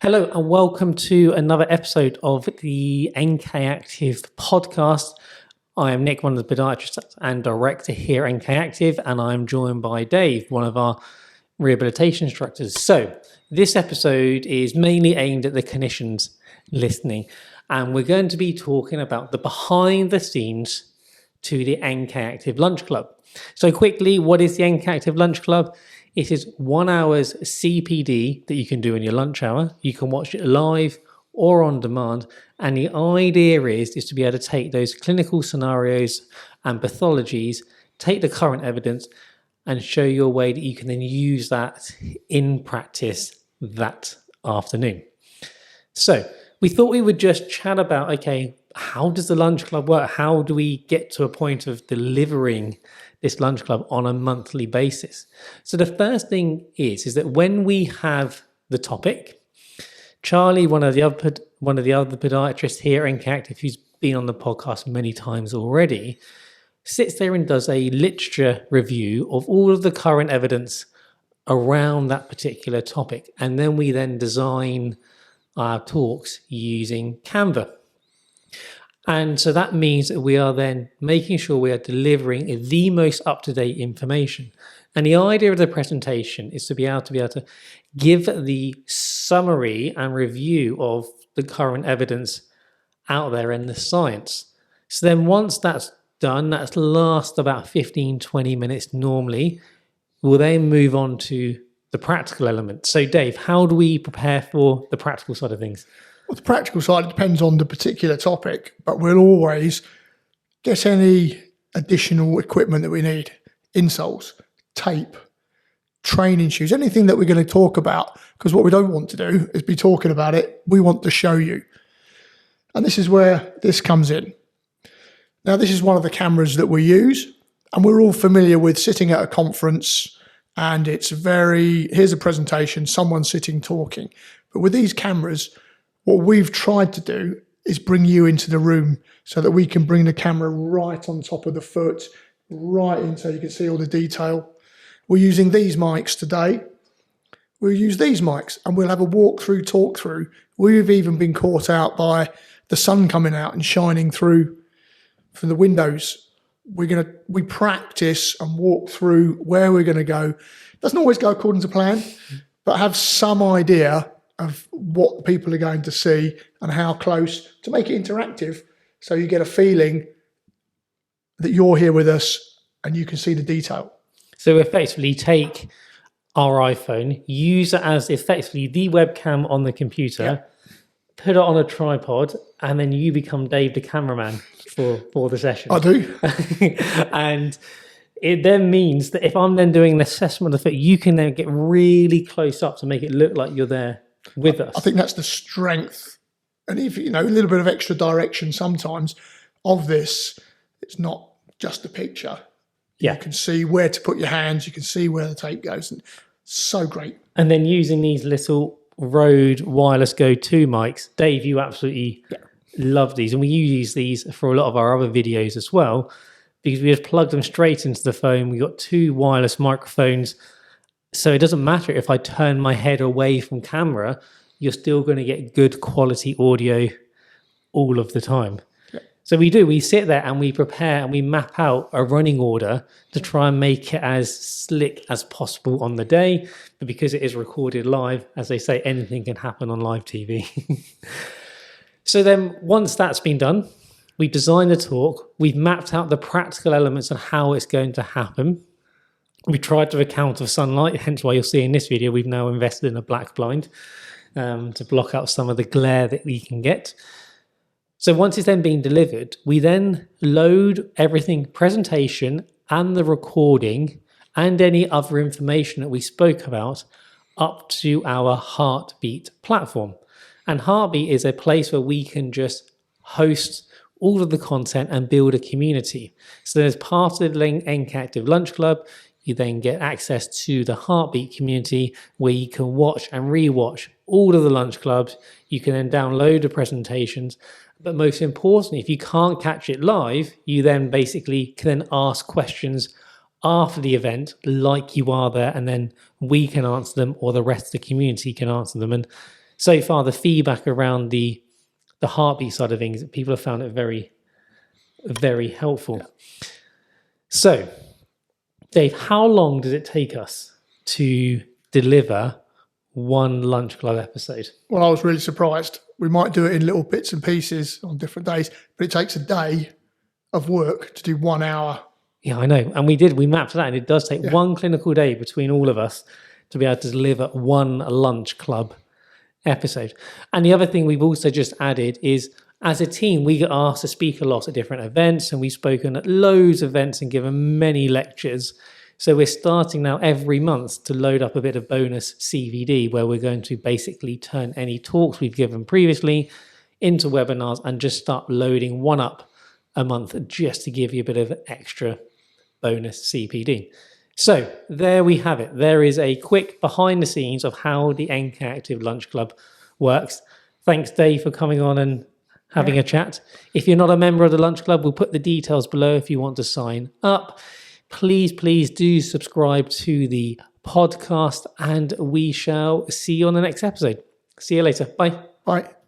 Hello and welcome to another episode of the NK Active podcast. I am Nick, one of the podiatrists and director here at NK Active, and I'm joined by Dave, one of our rehabilitation instructors. So this episode is mainly aimed at the clinicians listening, and we're going to be talking about the behind the scenes to the NK Active Lunch Club. So quickly, what is the NK Active Lunch Club? It is 1 hour's CPD that you can do in your lunch hour. You can watch it live or on demand. And the idea is to be able to take those clinical scenarios and pathologies, take the current evidence, and show you a way that you can then use that in practice that afternoon. So we thought we would just chat about, okay, how does the lunch club work? How do we get to a point of delivering this lunch club on a monthly basis? So the first thing is that when we have the topic, Charlie, one of the other podiatrists here in NK Active, who's been on the podcast many times already, sits there and does a literature review of all of the current evidence around that particular topic. And then we then design our talks using Canva. And so that means that we are then making sure we are delivering the most up-to-date information. And the idea of the presentation is to be able to give the summary and review of the current evidence out there in the science. So then once that's done, that lasts about 15, 20 minutes normally. We'll then move on to the practical element. So Dave, how do we prepare for the practical side of things? Well, the practical side depends on the particular topic, but we'll always get any additional equipment that we need. Insoles, tape, training shoes, anything that we're going to talk about, because what we don't want to do is be talking about it. We want to show you. And this is where this comes in. Now, this is one of the cameras that we use, and we're all familiar with sitting at a conference and here's a presentation, someone sitting talking. But with these cameras, what we've tried to do is bring you into the room so that we can bring the camera right on top of the foot, right in so you can see all the detail. We're using these mics today. We'll use these mics and we'll have a walk-through, talk-through. We've even been caught out by the sun coming out and shining through from the windows. We practice and walk through where we're going to go. Doesn't always go according to plan, but have some idea of what people are going to see and how close, to make it interactive so you get a feeling that you're here with us and you can see the detail. So effectively take our iPhone, use it as effectively the webcam on the computer, put it on a tripod, and then you become Dave the cameraman for the session. I do. And it then means that if I'm then doing an assessment of the foot, you can then get really close up to make it look like you're there with us. I think that's the strength. And if, a little bit of extra direction sometimes of this, it's not just a picture. Yeah. You can see where to put your hands. You can see where the tape goes. And so great. And then using these little Rode wireless Go 2 mics, Dave, you absolutely love these. And we use these for a lot of our other videos as well, because we just plug them straight into the phone. We've got 2 wireless microphones. So it doesn't matter if I turn my head away from camera, you're still going to get good quality audio all of the time. Yeah. So we sit there and we prepare and we map out a running order to try and make it as slick as possible on the day. But because it is recorded live, as they say, anything can happen on live TV. So then once that's been done, we've designed the talk, we've mapped out the practical elements and how it's going to happen. We tried to account of sunlight, hence why you'll see in this video we've now invested in a black blind to block out some of the glare that we can get. So once it's then being delivered, we then load everything, presentation and the recording and any other information that we spoke about, up to our Heartbeat platform. And Heartbeat is a place where we can just host all of the content and build a community. So as part of the NK Active Lunch Club, you then get access to the Heartbeat community where you can watch and rewatch all of the lunch clubs. You can then download the presentations. But most importantly, if you can't catch it live, you then basically can then ask questions after the event like you are there, and then we can answer them or the rest of the community can answer them. And so far the feedback around the heartbeat side of things, people have found it very, very helpful. Yeah. So, Dave, how long does it take us to deliver one Lunch Club episode? Well, I was really surprised. We might do it in little bits and pieces on different days, but it takes a day of work to do 1 hour. Yeah, I know. And we mapped that, and it does take one clinical day between all of us to be able to deliver one Lunch Club episode. And the other thing we've also just added is, as a team, we get asked to speak a lot at different events, and we've spoken at loads of events and given many lectures. So we're starting now every month to load up a bit of bonus CPD, where we're going to basically turn any talks we've given previously into webinars and just start loading one up a month just to give you a bit of extra bonus CPD. So there we have it. There is a quick behind the scenes of how the MK Active Lunch Club works. Thanks, Dave, for coming on and having a chat. If you're not a member of the Lunch Club, we'll put the details below if you want to sign up. Please do subscribe to the podcast, and we shall see you on the next episode. See you later. Bye. Bye.